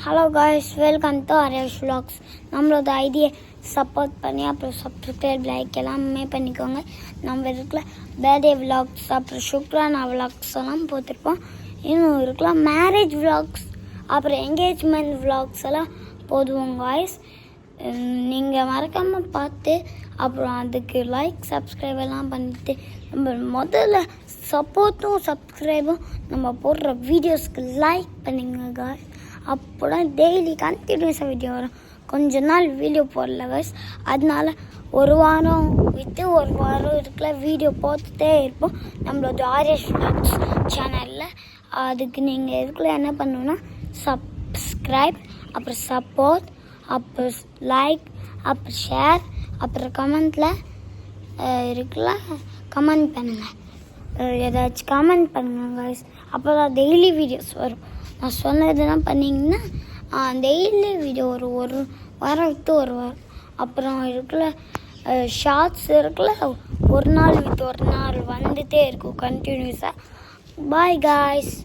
Hello guys, welcome to RS vlogs. நம்மளோட ஐடியை support பண்ணி அப்புறம் சப்ஸ்கிரைப் லைக் எல்லாமே பண்ணிக்கோங்க. நம்ம இருக்கிற பர்த்டே vlogs அப்புறம் சுக்ரானா vlogs எல்லாம் போட்டிருப்போம். இன்னும் இருக்கலாம் மேரேஜ் vlogs அப்புறம் என்கேஜ்மெண்ட் vlogs எல்லாம் போடுவோம் காய்ஸ். நீங்கள் மறக்காமல் பார்த்து அப்புறம் அதுக்கு லைக் சப்ஸ்கிரைப் எல்லாம் பண்ணிவிட்டு நம்ம முதல்ல சப்போர்ட்டும் சப்ஸ்கிரைபும் நம்ம போடுற வீடியோஸ்க்கு லைக் பண்ணுங்க காய்ஸ். அப்போ தான் டெய்லி கண்டினியூஸாக வீடியோ வரும். கொஞ்ச நாள் வீடியோ போடல காய்ஸ், அதனால ஒரு வாரம் விட்டு ஒரு வாரம் இருக்கிற வீடியோ போட்டுகிட்டே இருப்போம் நம்மளோட ஆர்எஸ் vlogs சேனலில். அதுக்கு நீங்கள் இதுக்குள்ள என்ன பண்ணணுன்னா சப்ஸ்கிரைப் அப்புறம் சப்போர்ட் அப்புறம் லைக் அப்புறம் ஷேர் அப்புறம் கமெண்ட்டில் இருக்குல்ல கமெண்ட் பண்ணுங்கள். ஏதாச்சும் கமெண்ட் பண்ணுங்கள் காய்ஸ், அப்போ தான் டெய்லி வீடியோஸ் வரும். நான் சொன்னதுலாம் பண்ணிங்கன்னா டெய்லி வீடியோ ஒரு வாரம் விட்டு ஒரு வாரம். அப்புறம் இருக்குல்ல ஷார்ட்ஸ் இருக்குல்ல ஒரு நாள் விட்டு ஒரு நாள் வந்துகிட்டே இருக்கும் கண்டினியூஸாக. Bye guys.